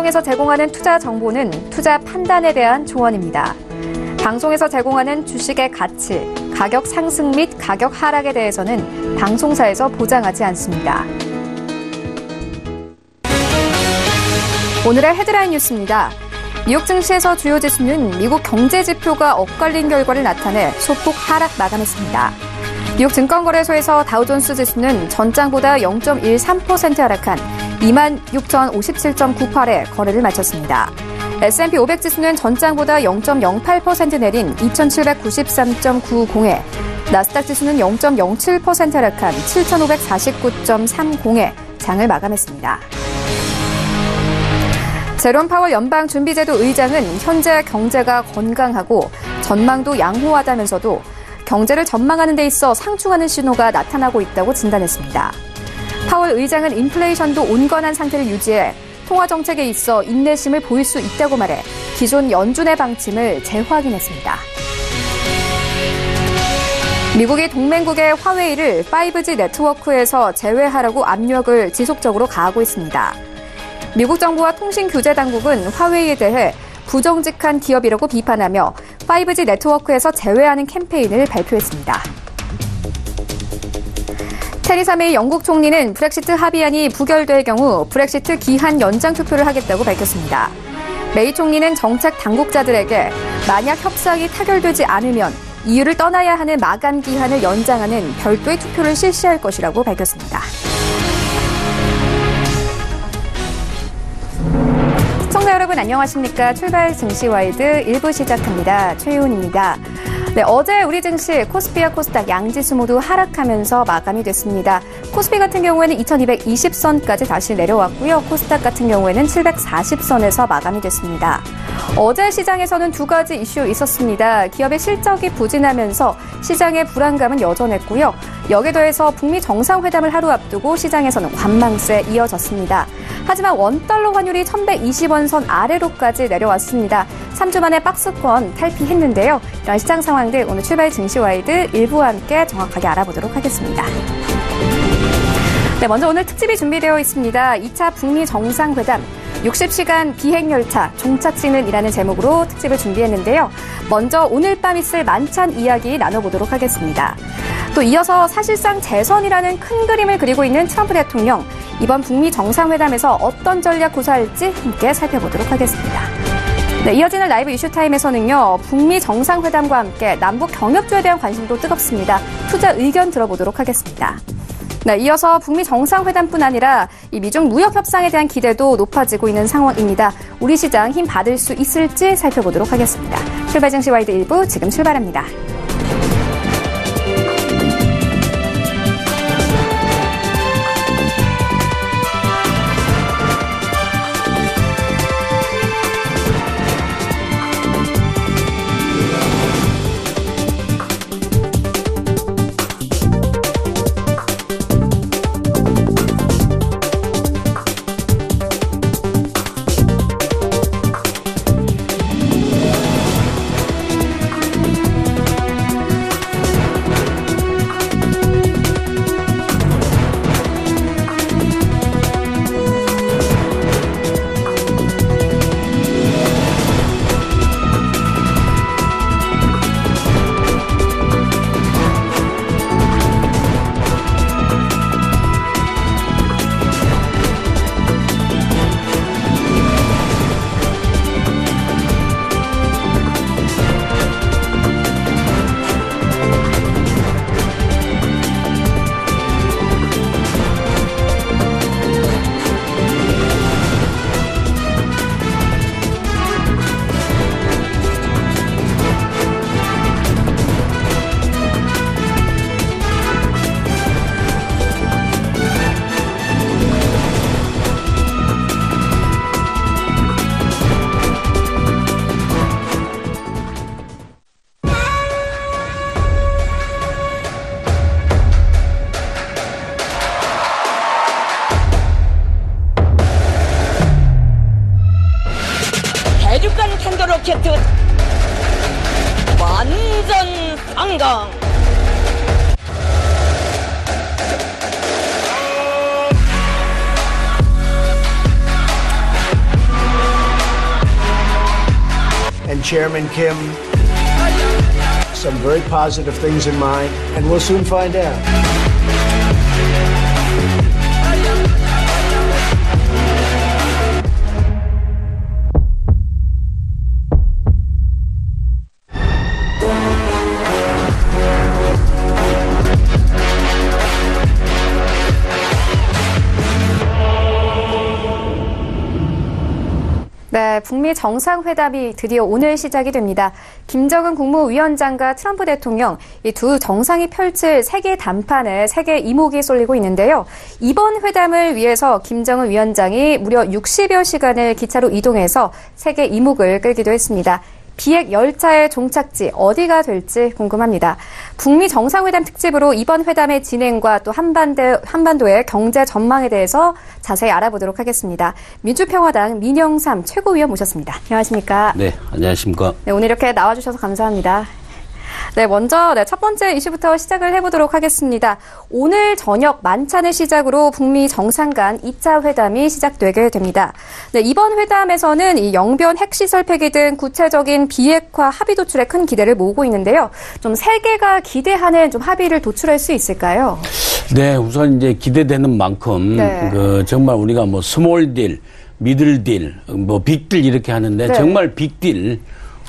방송에서 제공하는 투자 정보는 투자 판단에 대한 조언입니다. 방송에서 제공하는 주식의 가치, 가격 상승 및 가격 하락에 대해서는 방송사에서 보장하지 않습니다. 오늘의 헤드라인 뉴스입니다. 미국 증시에서 주요 지수는 미국 경제 지표가 엇갈린 결과를 나타내 소폭 하락 마감했습니다. 미국 증권거래소에서 다우존스 지수는 전장보다 0.13% 하락한 26,057.98에 거래를 마쳤습니다. S&P 500 지수는 전장보다 0.08% 내린 2,793.90에, 나스닥 지수는 0.07% 하락한 7,549.30에 장을 마감했습니다. 제롬 파월 연방준비제도 의장은 현재 경제가 건강하고 전망도 양호하다면서도 경제를 전망하는 데 있어 상충하는 신호가 나타나고 있다고 진단했습니다. 파월 의장은 인플레이션도 온건한 상태를 유지해 통화 정책에 있어 인내심을 보일 수 있다고 말해 기존 연준의 방침을 재확인했습니다. 미국이 동맹국의 화웨이를 5G 네트워크에서 제외하라고 압력을 지속적으로 가하고 있습니다. 미국 정부와 통신규제당국은 화웨이에 대해 부정직한 기업이라고 비판하며 5G 네트워크에서 제외하는 캠페인을 발표했습니다. 테리사 메이 영국 총리는 브렉시트 합의안이 부결될 경우 브렉시트 기한 연장 투표를 하겠다고 밝혔습니다. 메이 총리는 정책 당국자들에게 만약 협상이 타결되지 않으면 EU를 떠나야 하는 마감 기한을 연장하는 별도의 투표를 실시할 것이라고 밝혔습니다. 시청자 여러분 안녕하십니까? 출발 증시와이드 1부 시작합니다. 최희훈입니다. 네, 어제 우리 증시 코스피와 코스닥 양지수 모두 하락하면서 마감이 됐습니다. 코스피 같은 경우에는 2220선까지 다시 내려왔고요. 코스닥 같은 경우에는 740선에서 마감이 됐습니다. 어제 시장에서는 두 가지 이슈 있었습니다. 기업의 실적이 부진하면서 시장의 불안감은 여전했고요. 여기에 더해서 북미 정상회담을 하루 앞두고 시장에서는 관망세 이어졌습니다. 하지만 원달러 환율이 1120원 선 아래로까지 내려왔습니다. 3주 만에 박스권 탈피했는데요. 이런 시장 상황들 오늘 출발 증시와이드 1부와 함께 정확하게 알아보도록 하겠습니다. 네, 먼저 오늘 특집이 준비되어 있습니다. 2차 북미 정상회담 60시간 비행열차 종착지는이라는 제목으로 특집을 준비했는데요. 먼저 오늘 밤 있을 만찬 이야기 나눠보도록 하겠습니다. 또 이어서 사실상 재선이라는 큰 그림을 그리고 있는 트럼프 대통령, 이번 북미 정상회담에서 어떤 전략 구사할지 함께 살펴보도록 하겠습니다. 네, 이어지는 라이브 이슈타임에서는요, 북미 정상회담과 함께 남북 경협조에 대한 관심도 뜨겁습니다. 투자 의견 들어보도록 하겠습니다. 네, 이어서 북미 정상회담뿐 아니라 이 미중 무역 협상에 대한 기대도 높아지고 있는 상황입니다. 우리 시장 힘 받을 수 있을지 살펴보도록 하겠습니다. 출발 증시 와이드 1부 지금 출발합니다. 로켓 완전 성공. Chairman Kim some very positive things in mind, and we'll soon find out. 네, 북미 정상회담이 드디어 오늘 시작이 됩니다. 김정은 국무위원장과 트럼프 대통령, 이 두 정상이 펼칠 세계 담판에 세계 이목이 쏠리고 있는데요. 이번 회담을 위해서 김정은 위원장이 무려 60여 시간을 기차로 이동해서 세계 이목을 끌기도 했습니다. 비핵 열차의 종착지 어디가 될지 궁금합니다. 북미 정상회담 특집으로 이번 회담의 진행과 또 한반도의 경제 전망에 대해서 자세히 알아보도록 하겠습니다. 민주평화당 민영삼 최고위원 모셨습니다. 안녕하십니까? 네, 안녕하십니까? 네, 오늘 이렇게 나와주셔서 감사합니다. 네, 먼저 첫 번째 이슈부터 시작을 해보도록 하겠습니다. 오늘 저녁 만찬을 시작으로 북미 정상 간 2차 회담이 시작되게 됩니다. 네, 이번 회담에서는 이 영변 핵시설 폐기 등 구체적인 비핵화 합의 도출에 큰 기대를 모으고 있는데요. 좀 세계가 기대하는 좀 합의를 도출할 수 있을까요? 네, 우선 이제 기대되는 만큼 네. 정말 우리가 뭐 스몰 딜, 미들 딜, 뭐 빅딜 이렇게 하는데 네. 정말 빅딜.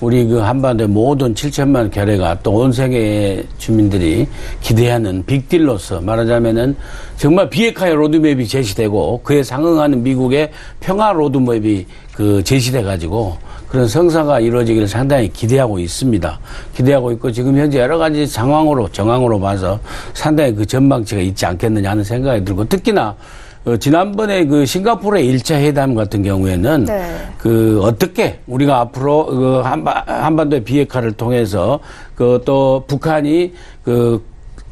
우리 한반도의 모든 7천만 결례가 또 온 세계 주민들이 기대하는 빅딜로서 말하자면은 정말 비핵화의 로드맵이 제시되고 그에 상응하는 미국의 평화 로드맵이 제시돼 가지고 그런 성사가 이루어지기를 상당히 기대하고 있습니다. 기대하고 있고 지금 현재 여러 가지 정황으로 봐서 상당히 그 전망치가 있지 않겠느냐 하는 생각이 들고 특히나 지난번에 싱가포르의 1차 회담 같은 경우에는 네. 어떻게 우리가 앞으로 한반도의 비핵화를 통해서 또 북한이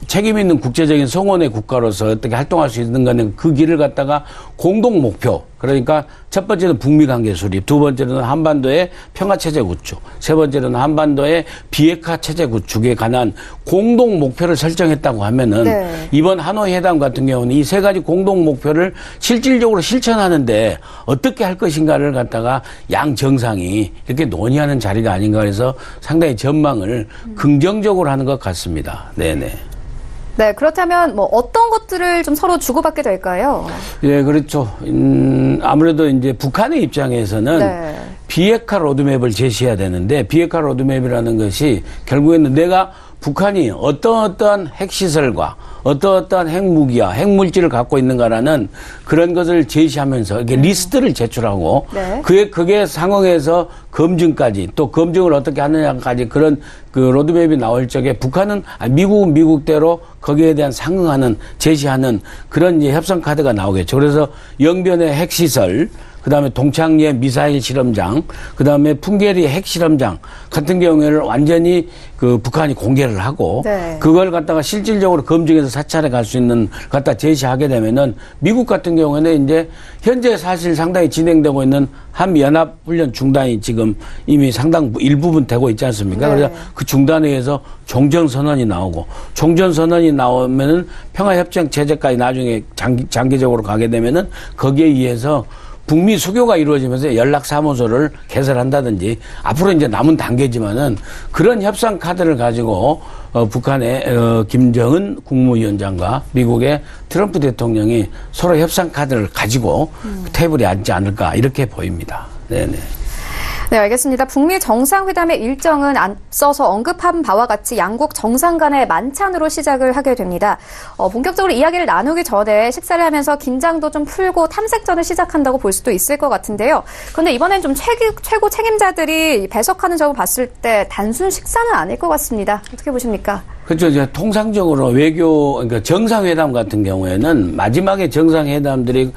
책임 있는 국제적인 성원의 국가로서 어떻게 활동할 수 있는가는 그 길을 갖다가 공동 목표. 그러니까 첫 번째는 북미 관계 수립, 두 번째는 한반도의 평화 체제 구축, 세 번째는 한반도의 비핵화 체제 구축에 관한 공동 목표를 설정했다고 하면은 네. 이번 하노이 회담 같은 경우는 이 세 가지 공동 목표를 실질적으로 실천하는데 어떻게 할 것인가를 갖다가 양 정상이 이렇게 논의하는 자리가 아닌가 해서 상당히 전망을 긍정적으로 하는 것 같습니다. 네네. 네, 그렇다면 어떤 것들을 좀 서로 주고받게 될까요? 예, 그렇죠. 아무래도 이제 북한의 입장에서는 네. 비핵화 로드맵을 제시해야 되는데 비핵화 로드맵이라는 것이 결국에는 내가 북한이 어떠한 핵시설과 어떠한 핵무기와 핵물질을 갖고 있는가라는 그런 것을 제시하면서 이렇게 리스트를 제출하고 네. 그게 상응해서 검증까지 또 검증을 어떻게 하느냐까지 그런 로드맵이 나올 적에 북한은 미국은 미국대로 거기에 대한 상응하는 제시하는 그런 이제 협상 카드가 나오겠죠. 그래서 영변의 핵시설 그다음에 동창리의 미사일 실험장, 그다음에 풍계리의 핵실험장 같은 경우에는 완전히 북한이 공개를 하고 네. 그걸 갖다가 실질적으로 검증해서 사찰에 갈 수 있는 갖다 제시하게 되면은 미국 같은 경우에는 이제 현재 사실 상당히 진행되고 있는 한미연합훈련 중단이 지금 이미 상당 일부분 되고 있지 않습니까? 네. 그래서 그 중단에 의해서 종전선언이 나오고 종전선언이 나오면은 평화협정 체제까지 나중에 장기적으로 가게 되면은 거기에 의해서 북미 수교가 이루어지면서 연락사무소를 개설한다든지 앞으로 이제 남은 단계지만은 그런 협상 카드를 가지고 북한의 김정은 국무위원장과 미국의 트럼프 대통령이 서로 협상 카드를 가지고 테이블에 앉지 않을까 이렇게 보입니다. 네네. 네, 알겠습니다. 북미 정상회담의 일정은 앞서서 언급한 바와 같이 양국 정상 간의 만찬으로 시작을 하게 됩니다. 본격적으로 이야기를 나누기 전에 식사를 하면서 긴장도 좀 풀고 탐색전을 시작한다고 볼 수도 있을 것 같은데요. 그런데 이번엔 좀 최고 책임자들이 배석하는 점을 봤을 때 단순 식사는 아닐 것 같습니다. 어떻게 보십니까? 그렇죠. 이제 통상적으로 그러니까 정상회담 같은 경우에는 마지막에 정상회담들이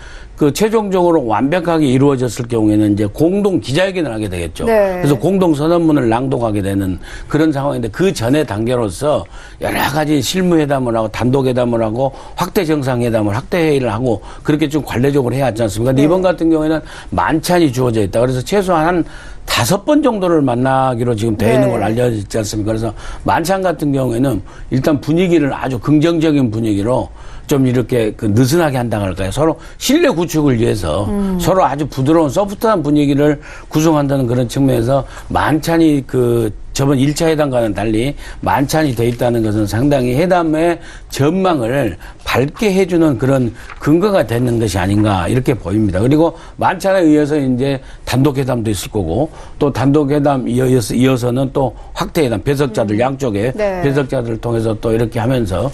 최종적으로 완벽하게 이루어졌을 경우에는 이제 공동 기자회견을 하게 되겠죠. 네. 그래서 공동 선언문을 낭독하게 되는 그런 상황인데 그 전의 단계로서 여러 가지 실무회담을 하고 단독회담을 하고 확대 정상회담을 확대 회의를 하고 그렇게 좀 관례적으로 해야 하지 않습니까? 근데 네. 이번 같은 경우에는 만찬이 주어져 있다. 그래서 최소한 한 5번 정도를 만나기로 지금 되어 있는 네. 걸 알려졌지 않습니까? 그래서 만찬 같은 경우에는 일단 분위기를 아주 긍정적인 분위기로 좀 이렇게 그 느슨하게 한다고 할까요? 서로 신뢰 구축을 위해서 서로 아주 부드러운 소프트한 분위기를 구성한다는 그런 측면에서 만찬이 저번 1차 회담과는 달리 만찬이 돼 있다는 것은 상당히 회담의 전망을 밝게 해주는 그런 근거가 되는 것이 아닌가 이렇게 보입니다. 그리고 만찬에 의해서 이제 단독회담도 있을 거고 또 단독회담 이어서는 또 확대회담 배석자들 양쪽에 네. 배석자들을 통해서 또 이렇게 하면서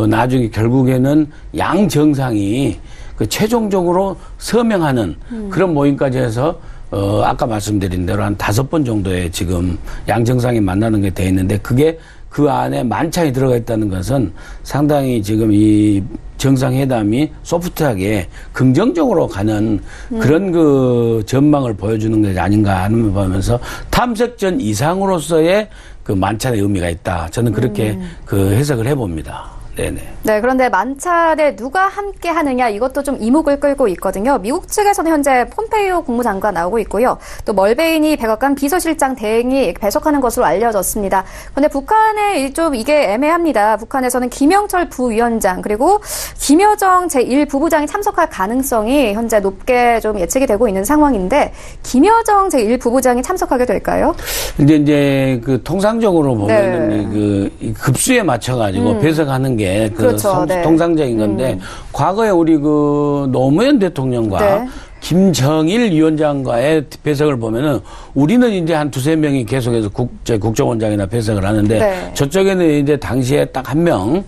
나중에 결국에는 양 정상이 그 최종적으로 서명하는 그런 모임까지 해서 아까 말씀드린 대로 한 5번 정도의 지금 양 정상이 만나는 게 돼 있는데 그게 그 안에 만찬이 들어가 있다는 것은 상당히 지금 이 정상회담이 소프트하게 긍정적으로 가는 그런 그 전망을 보여주는 것이 아닌가 하는 걸 보면서 탐색전 이상으로서의 그 만찬의 의미가 있다. 저는 그렇게 그 해석을 해봅니다. 네네. 네, 그런데 만찬에 누가 함께 하느냐 이것도 좀 이목을 끌고 있거든요. 미국 측에서는 현재 폼페이오 국무장관 나오고 있고요. 또 멀베이니 백악관 비서실장 대행이 배석하는 것으로 알려졌습니다. 그런데 북한에 좀 이게 애매합니다. 북한에서는 김영철 부위원장 그리고 김여정 제1부부장이 참석할 가능성이 현재 높게 좀 예측이 되고 있는 상황인데 김여정 제1부부장이 참석하게 될까요? 이제 그 통상적으로 보면은 네. 그 급수에 맞춰가지고 배석하는 게 그렇죠. 네. 통상적인 건데 과거에 우리 그 노무현 대통령과 네. 김정일 위원장과의 배석을 보면은 우리는 이제 한 2~3명이 계속해서 국정원장이나 배석을 하는데 네. 저쪽에는 이제 당시에 딱 한 명,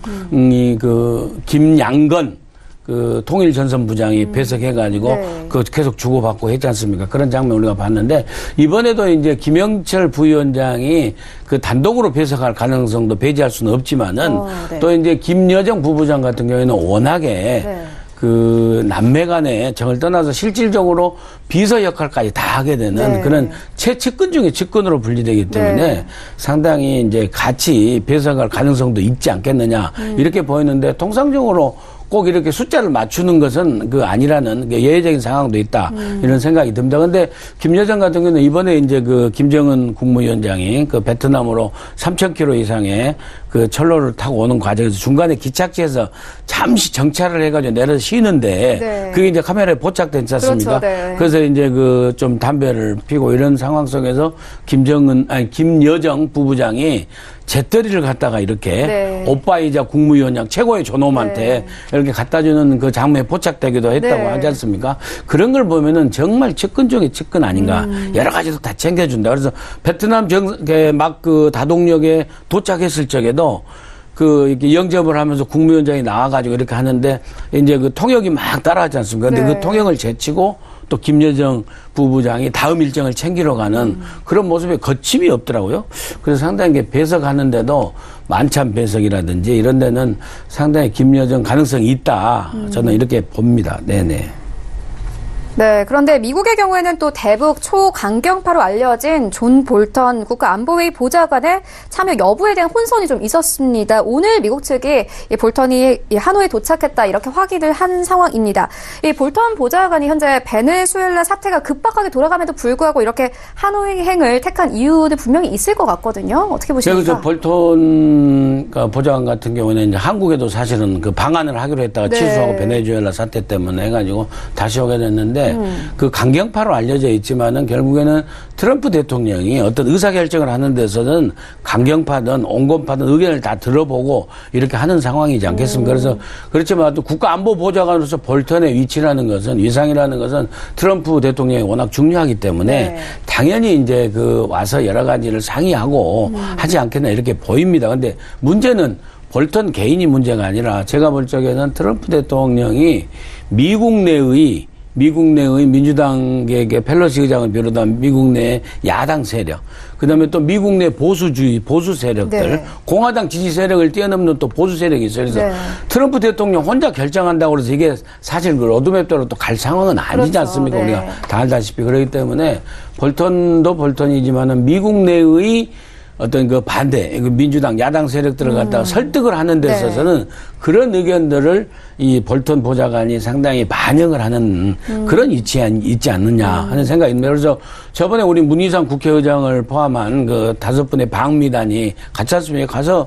그 김양건 그 통일전선부장이 배석해가지고 네. 그 계속 주고받고 했지 않습니까? 그런 장면 우리가 봤는데 이번에도 이제 김영철 부위원장이 그 단독으로 배석할 가능성도 배제할 수는 없지만은 네. 또 이제 김여정 부부장 같은 경우에는 워낙에 네. 그 남매 간의 정을 떠나서 실질적으로 비서 역할까지 다 하게 되는 네. 그런 최측근 중에 측근으로 분리되기 때문에 네. 상당히 이제 같이 배석할 가능성도 있지 않겠느냐 이렇게 보이는데 통상적으로 꼭 이렇게 숫자를 맞추는 것은 그 아니라는 예외적인 상황도 있다. 이런 생각이 듭니다. 근데 김여정 같은 경우는 이번에 이제 그 김정은 국무위원장이 그 베트남으로 3,000km 이상의 그 철로를 타고 오는 과정에서 중간에 기착지에서 잠시 정차를 해가지고 내려서 쉬는데 네. 그게 이제 카메라에 포착됐지 않습니까? 그렇죠. 네. 그래서 이제 그 좀 담배를 피고 이런 상황 속에서 김여정 부부장이 재떨이를 갖다가 이렇게 네. 오빠이자 국무위원장 최고의 존엄한테 네. 이렇게 갖다 주는 그 장면에 포착되기도 했다고 네. 하지 않습니까? 그런 걸 보면은 정말 측근 중에 측근 아닌가. 여러 가지도 다 챙겨준다. 그래서 베트남 막 그 다동역에 도착했을 적에도 그 이렇게 영접을 하면서 국무위원장이 나와가지고 이렇게 하는데 이제 그 통역이 막 따라하지 않습니까? 근데 네. 그 통역을 제치고 또 김여정 부부장이 다음 일정을 챙기러 가는 그런 모습에 거침이 없더라고요. 그래서 상당히 배석하는데도 만찬 배석이라든지 이런 데는 상당히 김여정 가능성이 있다. 저는 이렇게 봅니다. 네네. 네, 그런데 미국의 경우에는 또 대북 초강경파로 알려진 존 볼턴 국가안보회의 보좌관의 참여 여부에 대한 혼선이 좀 있었습니다. 오늘 미국 측이 이 볼턴이 하노이에 도착했다 이렇게 확인을 한 상황입니다. 이 볼턴 보좌관이 현재 베네수엘라 사태가 급박하게 돌아감에도 불구하고 이렇게 하노이행을 택한 이유는 분명히 있을 것 같거든요. 어떻게 보십니까? 그래서 볼턴 보좌관 같은 경우는 이제 한국에도 사실은 그 방한을 하기로 했다가 네. 취소하고 베네수엘라 사태 때문에 해가지고 다시 오게 됐는데 그 강경파로 알려져 있지만은 결국에는 트럼프 대통령이 어떤 의사결정을 하는 데서는 강경파든 온건파든 의견을 다 들어보고 이렇게 하는 상황이지 않겠습니까? 그래서 그렇지만 또 국가안보보좌관으로서 볼턴의 위치라는 것은 위상이라는 것은 트럼프 대통령이 워낙 중요하기 때문에 네. 당연히 이제 그 와서 여러 가지를 상의하고 하지 않겠나 이렇게 보입니다. 근데 문제는 볼턴 개인이 문제가 아니라 제가 볼 적에는 트럼프 대통령이 미국 내의 민주당에게 펠로시 의장을 비롯한 미국 내 야당 세력, 그 다음에 또 미국 내 보수주의, 보수 세력들, 네. 공화당 지지 세력을 뛰어넘는 또 보수 세력이 있어요. 그래서 네. 트럼프 대통령 혼자 결정한다고 해서 이게 사실 그 로드맵대로 또 갈 상황은 아니지 그렇죠. 않습니까? 네. 우리가 다 알다시피. 그렇기 때문에 볼턴도 볼턴이지만은 미국 내의 어떤 그 반대, 그 민주당, 야당 세력들을 갖다가 설득을 하는 데 있어서는 네. 그런 의견들을 이 볼턴 보좌관이 상당히 반영을 하는 그런 위치에 있지 않느냐 하는 생각이 듭니다. 그래서 저번에 우리 문희상 국회의장을 포함한 그 5분의 방미단이 같이 왔습니다. 가서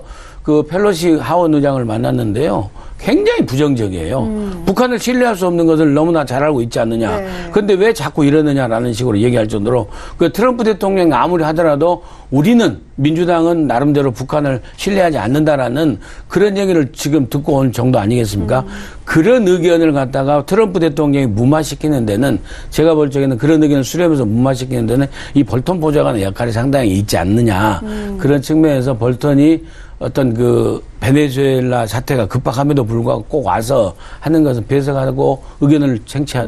그 펠로시 하원 의장을 만났는데요. 굉장히 부정적이에요. 북한을 신뢰할 수 없는 것을 너무나 잘 알고 있지 않느냐. 네. 근데 왜 자꾸 이러느냐라는 식으로 얘기할 정도로 그 트럼프 대통령이 아무리 하더라도 우리는 민주당은 나름대로 북한을 신뢰하지 않는다라는 그런 얘기를 지금 듣고 온 정도 아니겠습니까? 그런 의견을 갖다가 트럼프 대통령이 무마시키는 데는 제가 볼 적에는 그런 의견을 수렴해서 무마시키는 데는 이 볼턴 보좌관의 역할이 상당히 있지 않느냐. 그런 측면에서 볼턴이 어떤 그 베네수엘라 사태가 급박함에도 불구하고 꼭 와서 하는 것은 배석하고 의견을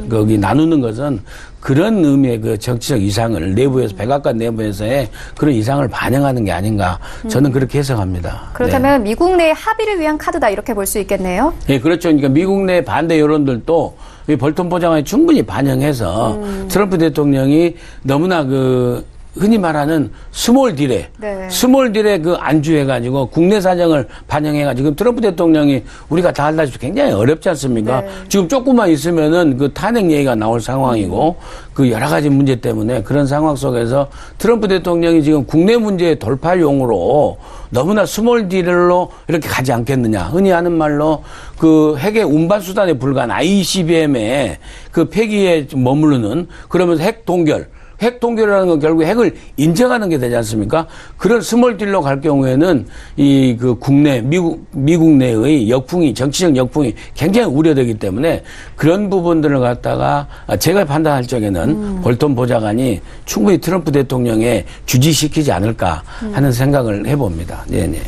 거기 나누는 것은 그런 의미의 그 정치적 이상을 내부에서 백악관 내부에서의 그런 이상을 반영하는 게 아닌가 저는 그렇게 해석합니다. 그렇다면 네. 미국 내 합의를 위한 카드다 이렇게 볼 수 있겠네요. 네, 그렇죠. 그러니까 미국 내 반대 여론들도 이 볼턴 보좌관이 충분히 반영해서 트럼프 대통령이 너무나 그 흔히 말하는 스몰 딜에, 네. 스몰 딜에 그 안주해가지고 국내 사정을 반영해가지고 지금 트럼프 대통령이 우리가 다 알다시피 굉장히 어렵지 않습니까? 네. 지금 조금만 있으면은 그 탄핵 얘기가 나올 상황이고 그 여러 가지 문제 때문에 그런 상황 속에서 트럼프 대통령이 지금 국내 문제의 돌파용으로 너무나 스몰 딜로 이렇게 가지 않겠느냐. 흔히 하는 말로 그 핵의 운반수단에 불과한 ICBM의 그 폐기에 머무르는 그러면서 핵 동결이라는 건 결국 핵을 인정하는 게 되지 않습니까? 그런 스몰 딜로 갈 경우에는 이 그 국내, 미국 내의 역풍이, 정치적 역풍이 굉장히 우려되기 때문에 그런 부분들을 갖다가 제가 판단할 적에는 볼턴 보좌관이 충분히 트럼프 대통령에 주지시키지 않을까 하는 생각을 해봅니다. 네네.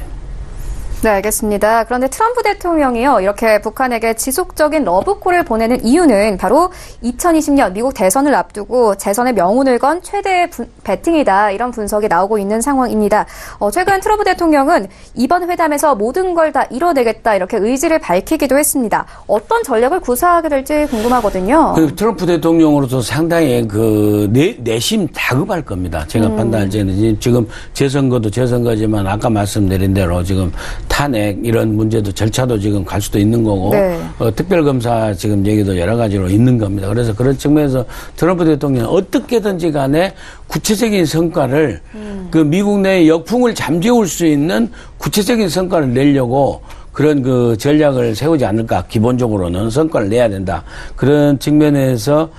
네, 알겠습니다. 그런데 트럼프 대통령이요, 이렇게 북한에게 지속적인 러브콜을 보내는 이유는 바로 2020년 미국 대선을 앞두고 재선의 명운을 건 최대의 배팅이다, 이런 분석이 나오고 있는 상황입니다. 최근 트럼프 대통령은 이번 회담에서 모든 걸 다 이뤄내겠다, 이렇게 의지를 밝히기도 했습니다. 어떤 전략을 구사하게 될지 궁금하거든요. 그 트럼프 대통령으로서 상당히 그 내심 다급할 겁니다. 제가 판단할 때는 지금 재선거도 재선거지만 아까 말씀드린 대로 지금 탄핵 이런 문제도 절차도 지금 갈 수도 있는 거고 네. 특별검사 지금 얘기도 여러 가지로 있는 겁니다. 그래서 그런 측면에서 트럼프 대통령은 어떻게든지 간에 구체적인 성과를 그 미국 내의 역풍을 잠재울 수 있는 구체적인 성과를 내려고 그런 그 전략을 세우지 않을까. 기본적으로는 성과를 내야 된다. 그런 측면에서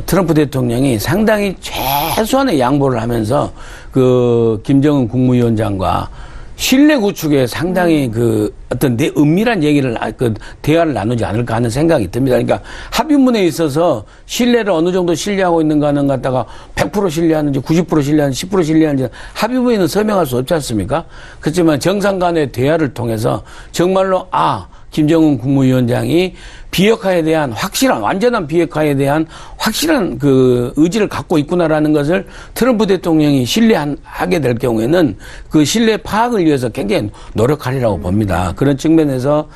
트럼프 대통령이 상당히 최소한의 양보를 하면서 그 김정은 국무위원장과 신뢰 구축에 상당히 그 어떤 은밀한 얘기를 그 대화를 나누지 않을까 하는 생각이 듭니다. 그러니까 합의문에 있어서 신뢰를 어느 정도 신뢰하고 있는가는 갖다가 100% 신뢰하는지 90% 신뢰하는지 10% 신뢰하는지 합의문에는 서명할 수 없지 않습니까? 그렇지만 정상 간의 대화를 통해서 정말로 김정은 국무위원장이 비핵화에 대한 완전한 비핵화에 대한 확실한 그 의지를 갖고 있구나라는 것을 트럼프 대통령이 신뢰하게 될 경우에는 그 신뢰 파악을 위해서 굉장히 노력하리라고 봅니다. 그런 측면에서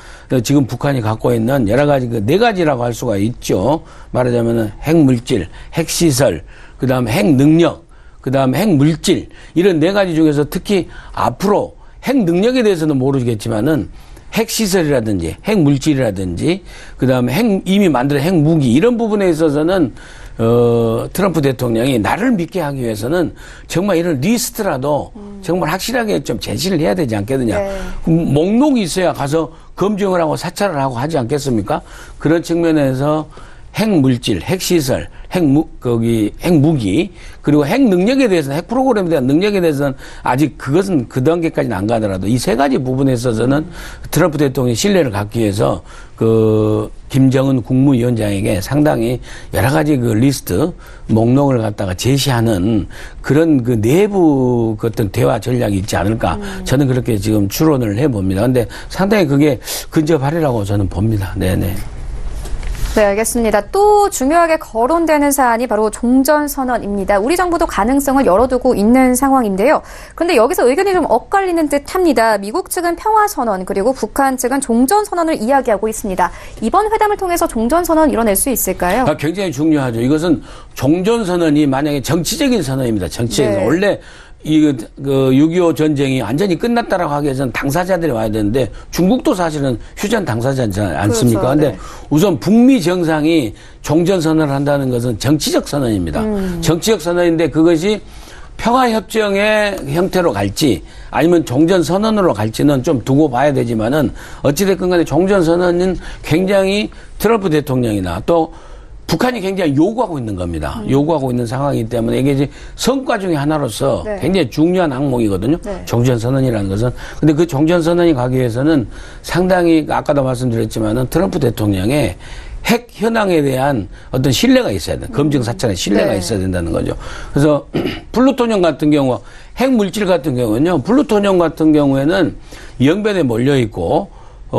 지금 북한이 갖고 있는 여러 가지 그 4가지라고 할 수가 있죠. 말하자면은 핵물질, 핵시설, 그 다음에 핵능력, 그 다음에 핵물질, 이런 4가지 중에서 특히 앞으로 핵능력에 대해서는 모르겠지만은 핵시설이라든지 핵물질이라든지 그다음에 이미 만든 핵무기 이런 부분에 있어서는 트럼프 대통령이 나를 믿게 하기 위해서는 정말 이런 리스트라도 정말 확실하게 좀 제시를 해야 되지 않겠느냐. 네. 목록이 있어야 가서 검증을 하고 사찰을 하고 하지 않겠습니까? 그런 측면에서 핵물질, 핵시설, 핵무기, 그리고 핵능력에 대해서는, 핵 프로그램에 대한 능력에 대해서는 아직 그것은 그 단계까지는 안 가더라도 이 3가지 부분에 있어서는 트럼프 대통령이 신뢰를 갖기 위해서 그 김정은 국무위원장에게 상당히 여러 가지 그 리스트, 목록을 갖다가 제시하는 그런 그 내부 그 어떤 대화 전략이 있지 않을까. 저는 그렇게 지금 추론을 해봅니다. 근데 상당히 그게 근접하리라고 저는 봅니다. 네네. 네, 알겠습니다. 또 중요하게 거론되는 사안이 바로 종전선언입니다. 우리 정부도 가능성을 열어두고 있는 상황인데요. 그런데 여기서 의견이 좀 엇갈리는 듯합니다. 미국 측은 평화선언, 그리고 북한 측은 종전선언을 이야기하고 있습니다. 이번 회담을 통해서 종전선언 이뤄낼 수 있을까요? 굉장히 중요하죠. 이것은 종전선언이 만약에 정치적인 선언입니다. 정치적인 선언. 원래 그 6.25 전쟁이 완전히 끝났다라고 하기 위해서는 당사자들이 와야 되는데 중국도 사실은 휴전 당사자지 않습니까? 그런데 그렇죠. 네. 우선 북미 정상이 종전선언을 한다는 것은 정치적 선언입니다. 정치적 선언인데 그것이 평화협정의 형태로 갈지 아니면 종전선언으로 갈지는 좀 두고 봐야 되지만은 어찌됐건 간에 종전선언은 굉장히 트럼프 대통령이나 또 북한이 굉장히 요구하고 있는 겁니다. 요구하고 있는 상황이기 때문에 이게 이제 성과 중에 하나로서 네. 굉장히 중요한 항목이거든요. 네. 종전선언이라는 것은. 근데 그 종전선언이 가기 위해서는 상당히 아까도 말씀드렸지만은 트럼프 대통령의 핵 현황에 대한 어떤 신뢰가 있어야 된다. 검증 사찰에 신뢰가 네. 있어야 된다는 거죠. 그래서 플루토늄 같은 경우, 핵 물질 같은 경우는요, 플루토늄 같은 경우에는 영변에 몰려 있고,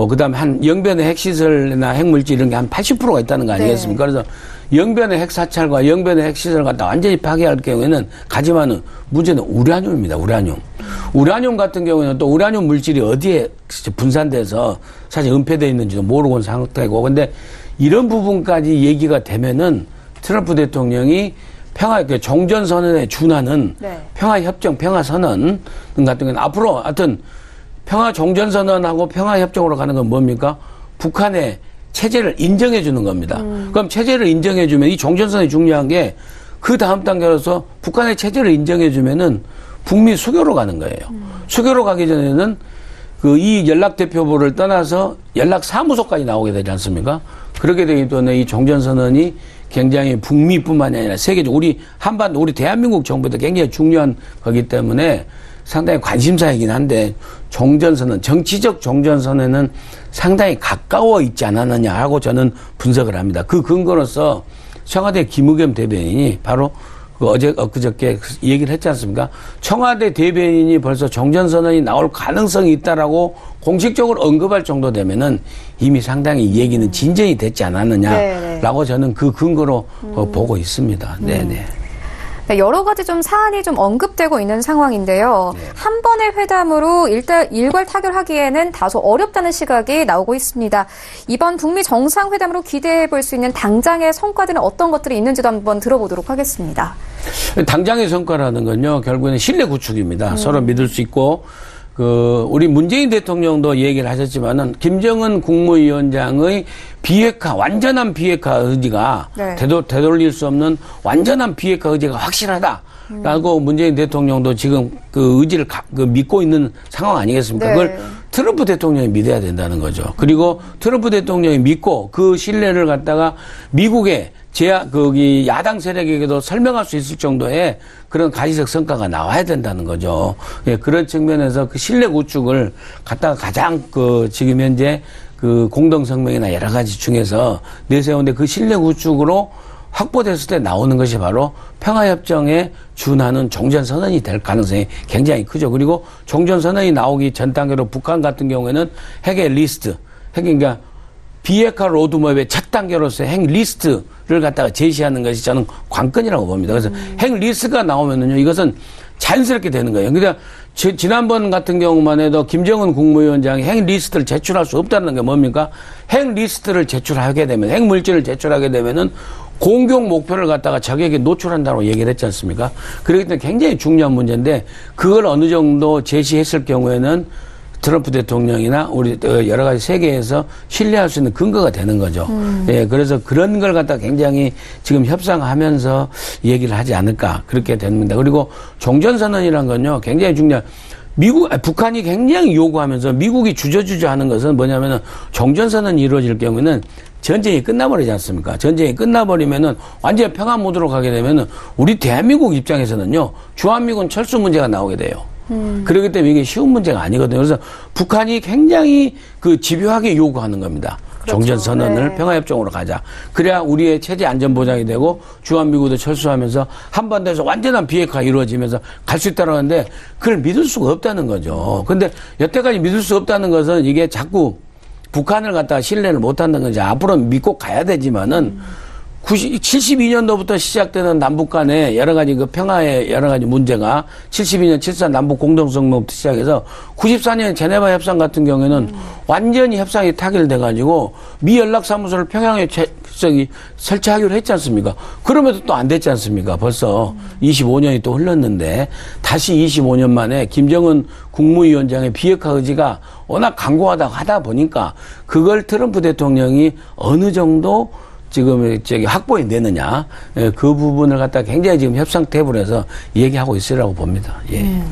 그다음에 한 영변의 핵시설이나 핵물질 이런 게 한 80%가 있다는 거 아니겠습니까? 네. 그래서 영변의 핵사찰과 영변의 핵시설을 갖다 완전히 파괴할 경우에는 가지만은 문제는 우라늄입니다. 우라늄. 우라늄 같은 경우에는 또 우라늄 물질이 어디에 분산돼서 사실 은폐되어 있는지도 모르고 온 상태고, 근데 이런 부분까지 얘기가 되면은 트럼프 대통령이 종전선언에 준하는 네. 평화협정, 평화선언 같은 경우는 앞으로 하여튼 평화종전선언하고 평화협정으로 가는 건 뭡니까? 북한의 체제를 인정해 주는 겁니다. 그럼 체제를 인정해 주면 이 종전선언이 중요한 게 그 다음 단계로서 북한의 체제를 인정해 주면은 북미 수교로 가는 거예요. 수교로 가기 전에는 이 연락대표부를 떠나서 연락사무소까지 나오게 되지 않습니까? 그렇게 되기 때문에 이 종전선언이 굉장히 북미뿐만이 아니라 세계적 우리 한반도 우리 대한민국 정부도 굉장히 중요한 거기 때문에 상당히 관심사이긴 한데 종전선언 정치적 종전선언에는 상당히 가까워 있지 않았느냐 하고 저는 분석을 합니다. 그 근거로서 청와대 김의겸 대변인이 바로 엊그저께 얘기를 했지 않습니까? 청와대 대변인이 벌써 종전선언이 나올 가능성이 있다라고 공식적으로 언급할 정도 되면은 이미 상당히 얘기는 진전이 됐지 않았느냐라고 저는 그 근거로 보고 있습니다. 네네. 네, 여러 가지 좀 사안이 좀 언급되고 있는 상황인데요. 네. 한 번의 회담으로 일괄 타결하기에는 다소 어렵다는 시각이 나오고 있습니다. 이번 북미 정상회담으로 기대해 볼 수 있는 당장의 성과들은 어떤 것들이 있는지도 한번 들어보도록 하겠습니다. 당장의 성과라는 건요, 결국에는 신뢰 구축입니다. 서로 믿을 수 있고, 우리 문재인 대통령도 얘기를 하셨지만은, 김정은 국무위원장의 완전한 비핵화 의지가, 네. 되돌릴 수 없는 완전한 비핵화 의지가 확실하다라고 문재인 대통령도 지금 그 의지를 믿고 있는 상황 아니겠습니까? 네. 그걸 트럼프 대통령이 믿어야 된다는 거죠. 그리고 트럼프 대통령이 믿고 그 신뢰를 갖다가 미국의 야당 세력에게도 설명할 수 있을 정도의 그런 가시적 성과가 나와야 된다는 거죠. 예, 그런 측면에서 그 신뢰 구축을 갖다가 가장 지금 현재 공동성명이나 여러 가지 중에서 내세우는데 그 신뢰 구축으로 확보됐을 때 나오는 것이 바로 평화협정에 준하는 종전선언이 될 가능성이 굉장히 크죠. 그리고 종전선언이 나오기 전 단계로 북한 같은 경우에는 핵의 리스트, 그러니까 비핵화 로드맵의 첫 단계로서 핵 리스트를 갖다가 제시하는 것이 저는 관건이라고 봅니다. 그래서 핵 리스트가 나오면은요, 이것은 자연스럽게 되는 거예요. 그러니까 지난번 같은 경우만 해도 김정은 국무위원장이 핵 리스트를 제출할 수 없다는 게 뭡니까? 핵 리스트를 제출하게 되면, 핵 물질을 제출하게 되면은 공격 목표를 갖다가 적에게 노출한다고 얘기를 했지 않습니까? 그렇기 때문에 굉장히 중요한 문제인데 그걸 어느 정도 제시했을 경우에는 트럼프 대통령이나 우리 여러 가지 세계에서 신뢰할 수 있는 근거가 되는 거죠. 예, 그래서 그런 걸 갖다 굉장히 지금 협상하면서 얘기를 하지 않을까 그렇게 됩니다. 그리고 종전선언이란 건요 굉장히 중요한 북한이 굉장히 요구하면서 미국이 주저주저 하는 것은 뭐냐면은 종전선언이 이루어질 경우에는 전쟁이 끝나버리지 않습니까? 전쟁이 끝나버리면은 완전히 평화 모드로 가게 되면은 우리 대한민국 입장에서는요 주한미군 철수 문제가 나오게 돼요. 그렇기 때문에 이게 쉬운 문제가 아니거든요. 그래서 북한이 굉장히 집요하게 요구하는 겁니다. 그렇죠. 종전선언을 네. 평화협정으로 가자. 그래야 우리의 체제 안전보장이 되고 주한미군도 철수하면서 한반도에서 완전한 비핵화 이루어지면서 갈 수 있다고 하는데 그걸 믿을 수가 없다는 거죠. 근데 여태까지 믿을 수 없다는 것은 이게 자꾸 북한을 갖다가 신뢰를 못한다는 거지. 앞으로 믿고 가야 되지만은 72년도부터 시작되는 남북 간의 여러 가지 평화의 여러 가지 문제가 72년 7.4 남북 공동성명부터 시작해서 94년 제네바 협상 같은 경우에는 완전히 협상이 타결돼가지고 미 연락사무소를 평양에 설치하기로 했지 않습니까? 그럼에도 또 안 됐지 않습니까? 벌써 25년이 또 흘렀는데 다시 25년 만에 김정은 국무위원장의 비핵화 의지가 워낙 강고하다 하다 보니까 그걸 트럼프 대통령이 어느 정도 지금 확보해 내느냐 그 부분을 갖다 굉장히 지금 협상 테이블에서 얘기하고 있으라고 봅니다. 예.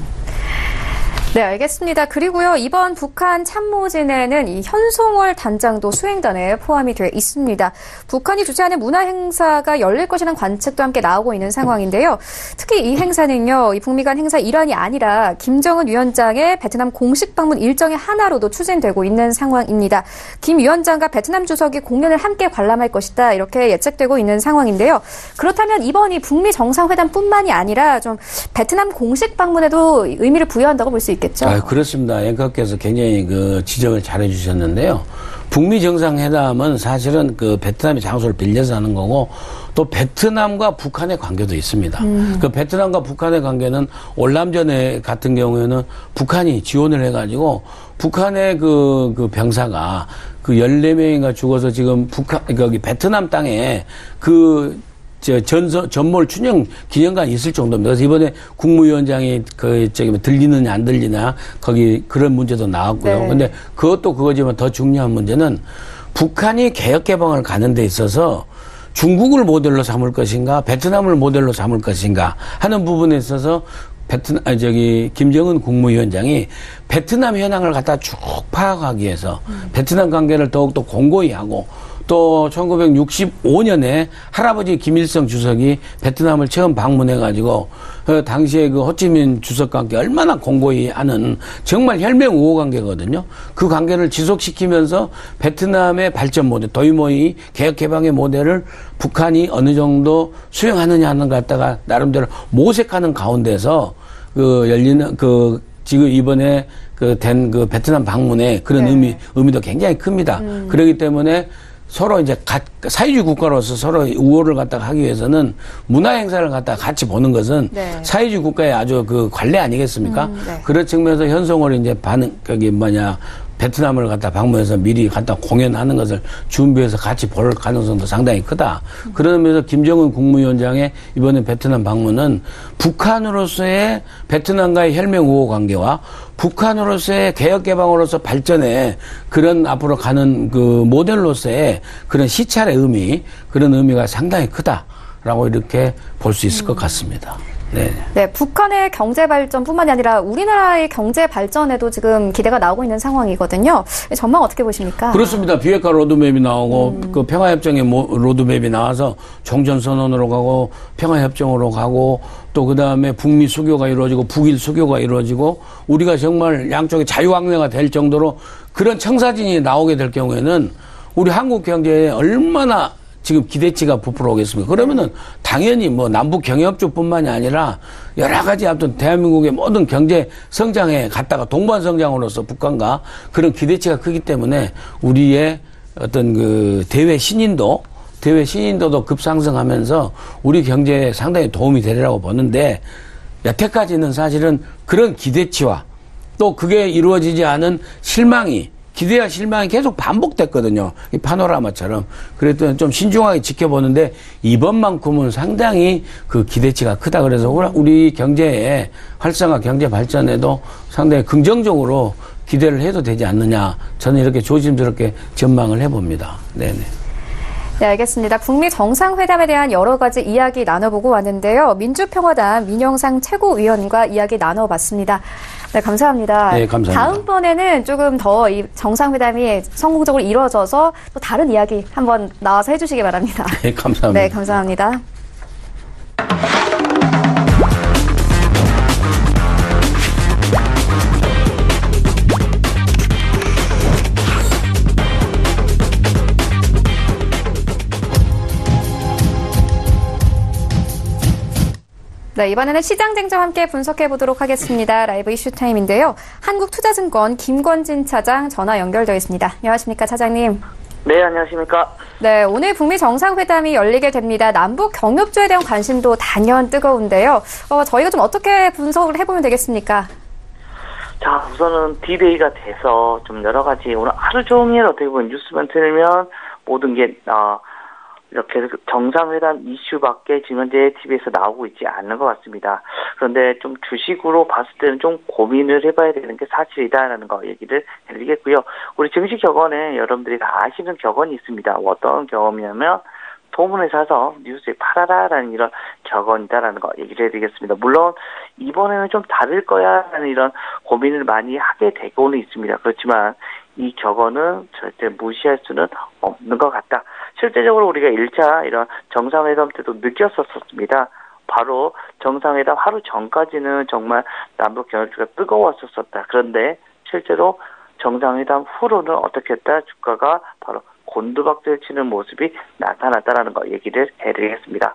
네, 알겠습니다. 그리고요, 이번 북한 참모진에는 이 현송월 단장도 수행단에 포함이 되어 있습니다. 북한이 주최하는 문화 행사가 열릴 것이라는 관측도 함께 나오고 있는 상황인데요. 특히 이 행사는요, 이 북미 간 행사 일환이 아니라 김정은 위원장의 베트남 공식 방문 일정의 하나로도 추진되고 있는 상황입니다. 김 위원장과 베트남 주석이 공연을 함께 관람할 것이다, 이렇게 예측되고 있는 상황인데요. 그렇다면 이번 이 북미 정상회담뿐만이 아니라 좀 베트남 공식 방문에도 의미를 부여한다고 볼 수 있겠죠? 그렇습니다. 앵커께서 굉장히 그 지적을 잘 해주셨는데요. 북미 정상회담은 사실은 그 베트남의 장소를 빌려서 하는 거고 또 베트남과 북한의 관계도 있습니다. 그 베트남과 북한의 관계는 올남전에 같은 경우에는 북한이 지원을 해가지고 북한의 그 병사가 그 14명인가 죽어서 지금 거기 베트남 땅에 전몰 춘영 기념관이 있을 정도입니다. 그래서 이번에 국무위원장이 들리느냐 안 들리냐 거기 그런 문제도 나왔고요. 네. 근데 그것도 그거지만 더 중요한 문제는 북한이 개혁 개방을 가는 데 있어서 중국을 모델로 삼을 것인가 베트남을 모델로 삼을 것인가 하는 부분에 있어서 김정은 국무위원장이 베트남 현황을 갖다 쭉 파악하기 위해서 베트남 관계를 더욱더 공고히 하고 또 1965년에 할아버지 김일성 주석이 베트남을 처음 방문해가지고 당시에 그 호치민 주석과 함께 얼마나 공고히 하는 정말 혈맹우호 관계거든요. 그 관계를 지속시키면서 베트남의 발전 모델, 도이모이 개혁개방의 모델을 북한이 어느 정도 수용하느냐 하는 것 갖다가 나름대로 모색하는 가운데서 지금 이번에 된 베트남 방문에 그런 의미도 굉장히 큽니다. 그렇기 때문에 서로 이제 사회주의 국가로서 서로 우호를 갖다가 하기 위해서는 문화 행사를 갖다가 같이 보는 것은 사회주의 국가의 아주 그 관례 아니겠습니까? 그런 측면에서 현송월 이제 베트남을 갖다 방문해서 미리 갖다 공연하는 것을 준비해서 같이 볼 가능성도 상당히 크다. 그러면서 김정은 국무위원장의 이번에 베트남 방문은 북한으로서의 베트남과의 혈맹우호 관계와 북한으로서의 개혁개방으로서 발전에 그런 앞으로 가는 그 모델로서의 그런 시찰의 의미, 그런 의미가 상당히 크다라고 이렇게 볼 수 있을 것 같습니다. 네, 북한의 경제 발전뿐만이 아니라 우리나라의 경제 발전에도 지금 기대가 나오고 있는 상황이거든요. 전망 어떻게 보십니까? 그렇습니다. 비핵화 로드맵이 나오고 그 평화협정의 로드맵이 나와서 종전선언으로 가고 평화협정으로 가고 또 그다음에 북미 수교가 이루어지고 북일 수교가 이루어지고 우리가 정말 양쪽의 자유항해가 될 정도로 그런 청사진이 나오게 될 경우에는 우리 한국 경제에 얼마나 지금 기대치가 부풀어 오겠습니까? 그러면은 당연히 남북 경협조뿐만이 아니라 여러 가지 아무튼 대한민국의 모든 경제 성장에 갔다가 동반 성장으로서 북한과 그런 기대치가 크기 때문에 우리의 어떤 그 대외 신인도도 급상승하면서 우리 경제에 상당히 도움이 되리라고 보는데 여태까지는 사실은 그런 기대치와 또 그게 이루어지지 않은 기대와 실망이 계속 반복됐거든요. 이 파노라마처럼. 그랬더니 좀 신중하게 지켜보는데 이번만큼은 상당히 그 기대치가 크다. 그래서 우리 경제의 활성화, 경제 발전에도 상당히 긍정적으로 기대를 해도 되지 않느냐. 저는 이렇게 조심스럽게 전망을 해봅니다. 네네. 네, 알겠습니다. 북미 정상회담에 대한 여러 가지 이야기 나눠보고 왔는데요. 민주평화당 민영상 최고위원과 이야기 나눠봤습니다. 네, 감사합니다. 네, 감사합니다. 다음번에는 조금 더 이 정상회담이 성공적으로 이루어져서 또 다른 이야기 한번 나와서 해주시기 바랍니다. 네, 감사합니다. 네, 감사합니다. 네, 이번에는 시장쟁점 함께 분석해 보도록 하겠습니다. 라이브 이슈 타임인데요. 한국투자증권 김권진 차장 전화 연결되어 있습니다. 안녕하십니까, 차장님. 네, 안녕하십니까. 네, 오늘 북미 정상회담이 열리게 됩니다. 남북 경협조에 대한 관심도 단연 뜨거운데요. 저희가 좀 어떻게 분석을 해보면 되겠습니까? 자, 우선은 D-Day가 돼서 좀 여러 가지 오늘 하루 종일 어떻게 보면 뉴스만 틀면 모든 게 이렇게 정상회담 이슈밖에 지금 현재 TV에서 나오고 있지 않는 것 같습니다. 그런데 좀 주식으로 봤을 때는 좀 고민을 해봐야 되는 게 사실이다라는 거 얘기를 해드리겠고요. 우리 증시 격언에 여러분들이 다 아시는 격언이 있습니다. 어떤 경험이냐면 소문을 사서 뉴스에 팔아라라는 이런 격언이다라는 거 얘기를 해드리겠습니다. 물론 이번에는 좀 다를 거야라는 이런 고민을 많이 하게 되고는 있습니다. 그렇지만 이 격언은 절대 무시할 수는 없는 것 같다. 실제적으로 우리가 1차 이런 정상회담 때도 느꼈었습니다. 바로 정상회담 하루 전까지는 정말 남북 경협주가 뜨거웠었다. 그런데 실제로 정상회담 후로는 어떻게 했다? 주가가 바로 곤두박질 치는 모습이 나타났다라는 거 얘기를 해드리겠습니다.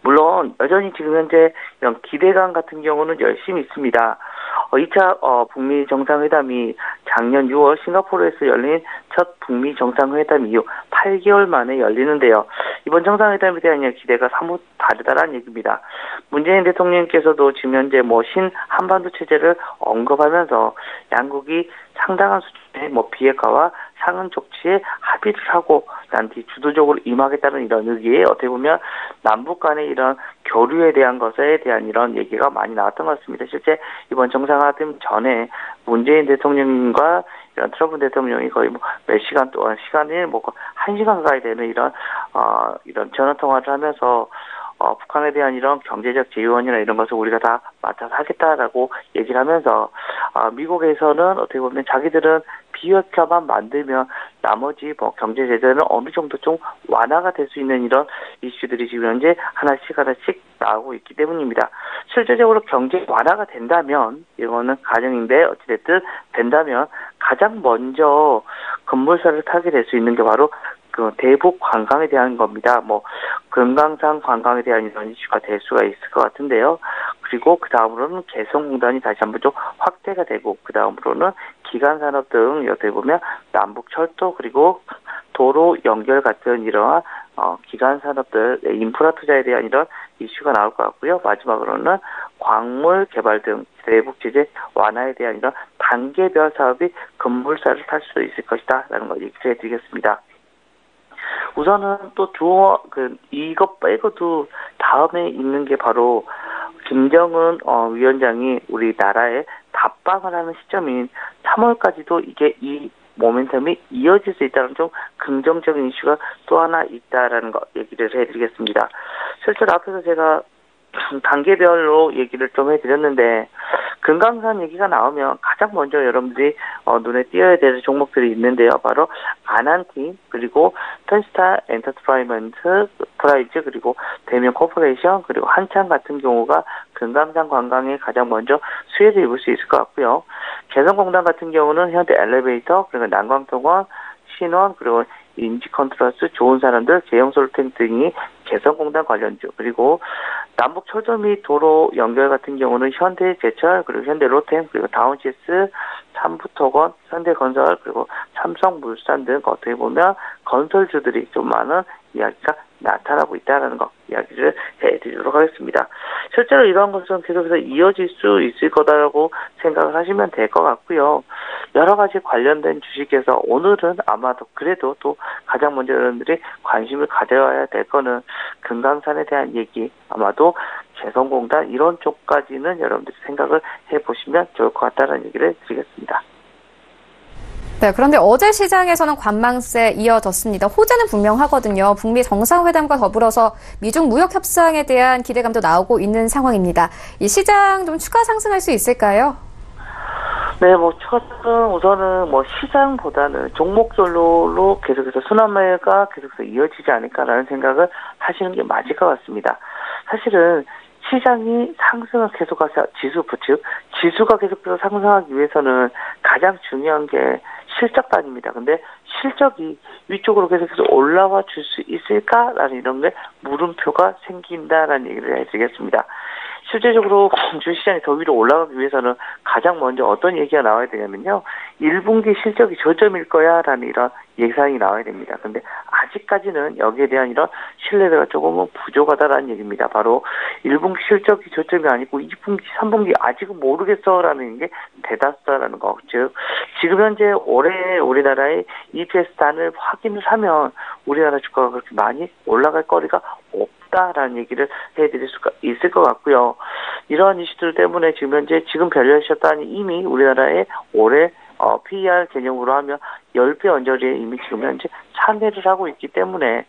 물론 여전히 지금 현재 이런 기대감 같은 경우는 열심히 있습니다. 2차 북미 정상회담이 작년 6월 싱가포르에서 열린 첫 북미 정상회담 이후 8개월 만에 열리는데요. 이번 정상회담에 대한 기대가 사뭇 다르다라는 얘기입니다. 문재인 대통령께서도 지금 현재 신 한반도 체제를 언급하면서 양국이 상당한 수준의 비핵화와 상응 조치에 합의를 하고 난 뒤 주도적으로 임하겠다는 이런 의기에 어떻게 보면 남북 간의 이런 교류에 대한 것에 대한 이런 얘기가 많이 나왔던 것 같습니다. 실제 이번 정상회담 전에 문재인 대통령과 이런 트럼프 대통령이 거의 몇 시간 동안 시간을 1시간 가까이 되는 이런 전화 통화를 하면서 북한에 대한 이런 경제적 제휴원이나 이런 것을 우리가 다 맡아서 하겠다라고 얘기를 하면서 미국에서는 어떻게 보면 자기들은 비핵화만 만들면 나머지 경제 제재는 어느 정도 좀 완화가 될 수 있는 이런 이슈들이 지금 현재 하나씩 나오고 있기 때문입니다. 실제적으로 경제 완화가 된다면 이거는 가정인데 어찌됐든 된다면 가장 먼저 급물살을 타게 될 수 있는 게 바로 그 대북 관광에 대한 겁니다. 금강산 관광에 대한 이런 이슈가 될 수가 있을 것 같은데요. 그리고 그 다음으로는 개성공단이 다시 한번 좀 확대가 되고 그 다음으로는 기간산업 등 어떻게 보면 남북 철도 그리고 도로 연결 같은 이러한 기간산업들 인프라 투자에 대한 이런 이슈가 나올 것 같고요. 마지막으로는 광물 개발 등 대북 제재 완화에 대한 이런 단계별 사업이 급물살을 탈 수도 있을 것이다라는 걸 얘기를 해드리겠습니다. 우선은 또 이것 빼고도 다음에 있는 게 바로 김정은 위원장이 우리나라에 답방을 하는 시점인 3월까지도 이 모멘텀이 이어질 수 있다는 좀 긍정적인 이슈가 또 하나 있다라는 거 얘기를 해드리겠습니다. 실제로 앞에서 제가 단계별로 얘기를 좀 해드렸는데 금강산 얘기가 나오면 가장 먼저 여러분들이 눈에 띄어야 될 종목들이 있는데요. 바로 아난팀 그리고 턴스타 엔터프라이즈 그리고 대면 코퍼레이션 그리고 한창 같은 경우가 금강산 관광에 가장 먼저 수혜를 입을 수 있을 것 같고요. 개성공단 같은 경우는 현대 엘리베이터 그리고 난광통원 신원 그리고 인지컨트라스 좋은 사람들 제형솔탱 등이 개성공단 관련주 그리고 남북 철도 및 도로 연결 같은 경우는 현대제철 그리고 현대로템 그리고 다운시스 삼부토건 현대건설 그리고 삼성물산 등 어떻게 보면 건설주들이 좀 많은 이야기가 나타나고 있다는 거 이야기를 해드리도록 하겠습니다. 실제로 이러한 것은 계속해서 이어질 수 있을 거다라고 생각을 하시면 될 것 같고요. 여러 가지 관련된 주식에서 오늘은 아마도 그래도 또 가장 먼저 여러분들이 관심을 가져야 될 거는 금강산에 대한 얘기 아마도 개성공단 이런 쪽까지는 여러분들이 생각을 해보시면 좋을 것 같다는 얘기를 드리겠습니다. 네, 그런데 어제 시장에서는 관망세 이어졌습니다. 호재는 분명하거든요. 북미 정상회담과 더불어서 미중 무역 협상에 대한 기대감도 나오고 있는 상황입니다. 이 시장 좀 추가 상승할 수 있을까요? 네, 우선은 시장보다는 종목별로 계속해서 순환매가 계속해서 이어지지 않을까라는 생각을 하시는 게 맞을 것 같습니다. 사실은 시장이 상승을 계속해서 지수가 계속해서 상승하기 위해서는 가장 중요한 게 실적단입니다. 근데 실적이 위쪽으로 계속해서 올라와 줄 수 있을까라는 이런 게 물음표가 생긴다라는 얘기를 해드리겠습니다. 실제적으로 주시장이 더 위로 올라가기 위해서는 가장 먼저 어떤 얘기가 나와야 되냐면요. 1분기 실적이 저점일 거야라는 이런 예상이 나와야 됩니다. 근데 아직까지는 여기에 대한 이런 신뢰도가 조금은 부족하다라는 얘기입니다. 바로 1분기 실적이 저점이 아니고 2분기, 3분기 아직은 모르겠어라는 게 대다수다라는 거. 즉 지금 현재 올해 우리나라의 EPS 단을 확인을 하면 우리나라 주가가 그렇게 많이 올라갈 거리가 없다라는 얘기를 해드릴 수가 있을 것 같고요. 이러한 이슈들 때문에 지금 현재 지금 밸류에이션 단이 이미 우리나라의 올해 PER 개념으로 하면 10배 언저리에 이미 지금 현재 참여를 하고 있기 때문에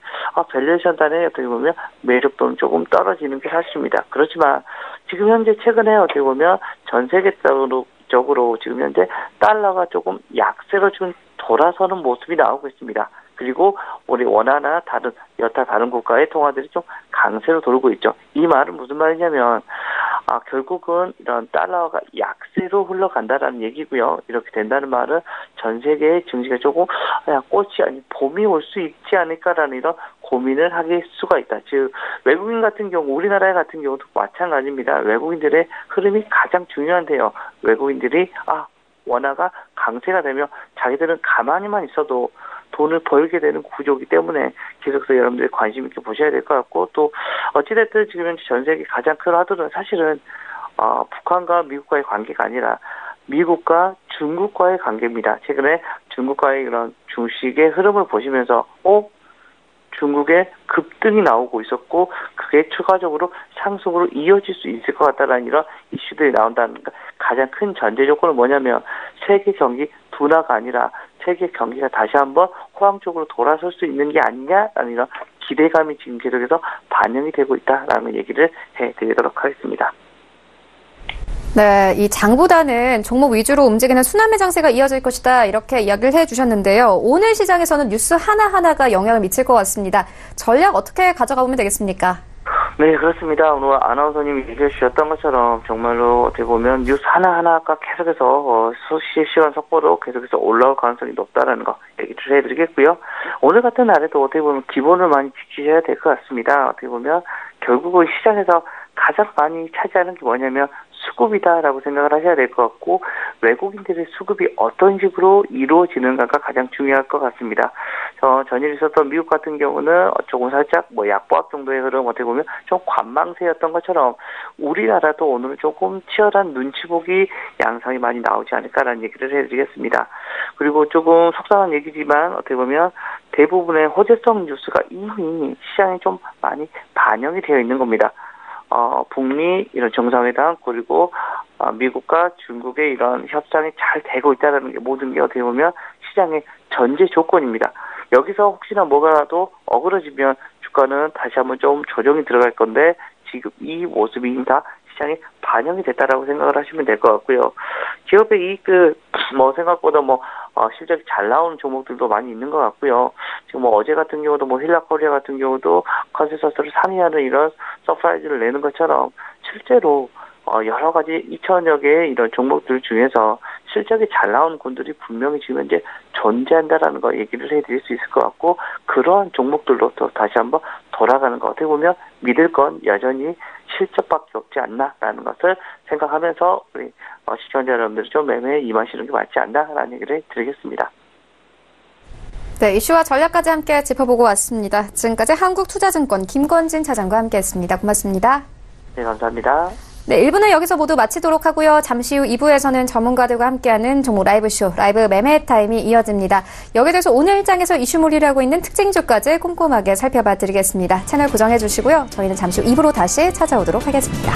밸류에이션 단에 어떻게 보면 매력도는 조금 떨어지는 게 사실입니다. 그렇지만 지금 현재 최근에 어떻게 보면 전 세계적으로 지금 현재 달러가 조금 약세로 좀 돌아서는 모습이 나오고 있습니다. 그리고 우리 원화나 여타 다른 국가의 통화들이 좀 강세로 돌고 있죠. 이 말은 무슨 말이냐면 결국은 이런 달러가 약세로 흘러간다라는 얘기고요. 이렇게 된다는 말은 전 세계의 증시가 조금 꽃이 아닌 봄이 올 수 있지 않을까라는 이런 고민을 하게 수가 있다. 즉 외국인 같은 경우 우리나라 같은 경우도 마찬가지입니다. 외국인들의 흐름이 가장 중요한데요. 외국인들이 원화가 강세가 되면 자기들은 가만히만 있어도 돈을 벌게 되는 구조이기 때문에 계속해서 여러분들이 관심 있게 보셔야 될 것 같고, 또 어찌됐든 지금 현재 전 세계 가장 큰 화두는 사실은 북한과 미국과의 관계가 아니라 미국과 중국과의 관계입니다. 최근에 중국과의 이런 주식의 흐름을 보시면서 중국의 급등이 나오고 있었고 그게 추가적으로 상승으로 이어질 수 있을 것 같다라는 이런 이슈들이 나온다는 가장 큰 전제 조건은 뭐냐면 세계 경기 둔화가 아니라 세계 경기가 다시 한번 호황 쪽으로 돌아설 수 있는 게 아니냐라는 이런 기대감이 지금 계속해서 반영이 되고 있다라는 얘기를 해드리도록 하겠습니다. 네, 이 장보다는 종목 위주로 움직이는 순환매 장세가 이어질 것이다 이렇게 이야기를 해주셨는데요. 오늘 시장에서는 뉴스 하나하나가 영향을 미칠 것 같습니다. 전략 어떻게 가져가보면 되겠습니까? 네, 그렇습니다. 오늘 아나운서님이 얘기해 주셨던 것처럼 정말로 어떻게 보면 뉴스 하나하나가 계속해서 실시간 속보로 계속해서 올라올 가능성이 높다라는 거 얘기를 해드리겠고요. 오늘 같은 날에도 어떻게 보면 기본을 많이 지키셔야 될 것 같습니다. 어떻게 보면 결국은 시장에서 가장 많이 차지하는 게 뭐냐면 수급이다라고 생각을 하셔야 될 것 같고, 외국인들의 수급이 어떤 식으로 이루어지는가가 가장 중요할 것 같습니다. 전일 있었던 미국 같은 경우는 조금 살짝 약보합 정도의 흐름 어떻게 보면 좀 관망세였던 것처럼 우리나라도 오늘은 조금 치열한 눈치 보기 양상이 많이 나오지 않을까라는 얘기를 해드리겠습니다. 그리고 조금 속상한 얘기지만 어떻게 보면 대부분의 호재성 뉴스가 이미 시장에 좀 많이 반영이 되어 있는 겁니다. 북미 이런 정상회담 그리고 미국과 중국의 이런 협상이 잘 되고 있다는 게 모든 게 어떻게 보면 시장의 전제 조건입니다. 여기서 혹시나 뭐가라도 어그러지면 주가는 다시 한번 좀 조정이 들어갈 건데 지금 이 모습이 이미 다 시장에 반영이 됐다라고 생각을 하시면 될 것 같고요. 기업의 이익들 생각보다 실적이 잘 나오는 종목들도 많이 있는 것 같고요. 지금 어제 같은 경우도 힐라코리아 같은 경우도 컨센서스를 상회하는 이런 서프라이즈를 내는 것처럼 실제로 여러 가지 2천여 개의 이런 종목들 중에서 실적이 잘 나오는 군들이 분명히 지금 현재 존재한다라는 거 얘기를 해드릴 수 있을 것 같고, 그러한 종목들로 또 다시 한번 돌아가는 거 어떻게 보면 믿을 건 여전히 실적밖에 없지 않나라는 것을 생각하면서 우리 시청자 여러분들이 좀 매매에 임하시는 게 맞지 않나라는 얘기를 드리겠습니다. 네, 이슈와 전략까지 함께 짚어보고 왔습니다. 지금까지 한국투자증권 김건진 차장과 함께했습니다. 고맙습니다. 네, 감사합니다. 네, 1부는 여기서 모두 마치도록 하고요. 잠시 후 2부에서는 전문가들과 함께하는 종목 라이브쇼, 라이브 매매 타임이 이어집니다. 여기에 대해서 오늘 장에서 이슈몰이를 하고 있는 특징주까지 꼼꼼하게 살펴봐 드리겠습니다. 채널 고정해 주시고요. 저희는 잠시 후 2부로 다시 찾아오도록 하겠습니다.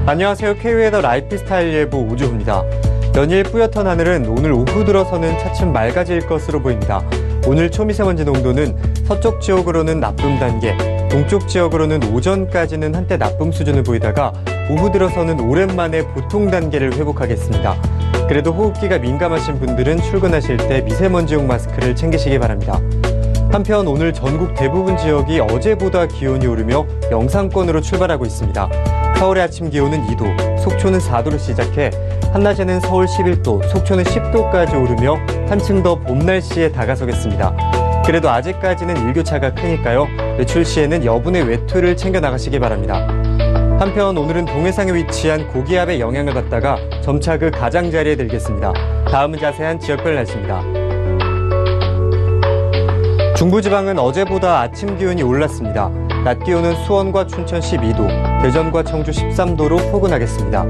안녕하세요. K웨더 라이프스타일 예보 오주호입니다. 연일 뿌옇던 하늘은 오늘 오후 들어서는 차츰 맑아질 것으로 보입니다. 오늘 초미세먼지 농도는 서쪽 지역으로는 나쁨 단계, 동쪽 지역으로는 오전까지는 한때 나쁨 수준을 보이다가 오후 들어서는 오랜만에 보통 단계를 회복하겠습니다. 그래도 호흡기가 민감하신 분들은 출근하실 때 미세먼지용 마스크를 챙기시기 바랍니다. 한편 오늘 전국 대부분 지역이 어제보다 기온이 오르며 영상권으로 출발하고 있습니다. 서울의 아침 기온은 2도, 속초는 4도로 시작해 한낮에는 서울 11도, 속초는 10도까지 오르며 한층 더 봄 날씨에 다가서겠습니다. 그래도 아직까지는 일교차가 크니까요. 외출 시에는 여분의 외투를 챙겨 나가시기 바랍니다. 한편 오늘은 동해상에 위치한 고기압의 영향을 받다가 점차 그 가장자리에 들겠습니다. 다음은 자세한 지역별 날씨입니다. 중부지방은 어제보다 아침 기온이 올랐습니다. 낮 기온은 수원과 춘천 12도, 대전과 청주 13도로 포근하겠습니다.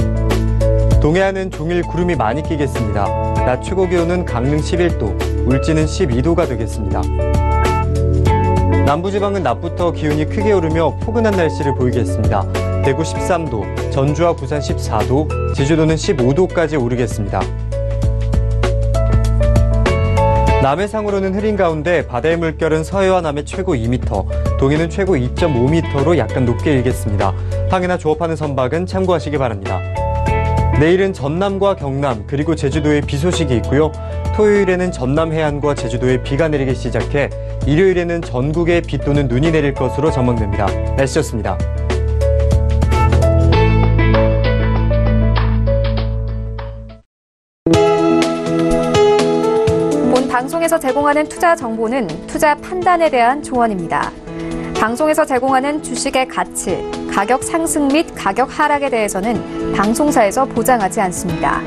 동해안은 종일 구름이 많이 끼겠습니다. 낮 최고 기온은 강릉 11도, 울진은 12도가 되겠습니다. 남부지방은 낮부터 기온이 크게 오르며 포근한 날씨를 보이겠습니다. 대구 13도, 전주와 부산 14도, 제주도는 15도까지 오르겠습니다. 남해상으로는 흐린 가운데 바다의 물결은 서해와 남해 최고 2m, 동해는 최고 2.5m로 약간 높게 일겠습니다. 항해나 조업하는 선박은 참고하시기 바랍니다. 내일은 전남과 경남 그리고 제주도에 비 소식이 있고요. 토요일에는 전남 해안과 제주도에 비가 내리기 시작해 일요일에는 전국에 비 또는 눈이 내릴 것으로 전망됩니다. 날씨였습니다. 본 방송에서 제공하는 투자 정보는 투자 판단에 대한 조언입니다. 방송에서 제공하는 주식의 가치, 가격 상승 및 가격 하락에 대해서는 방송사에서 보장하지 않습니다.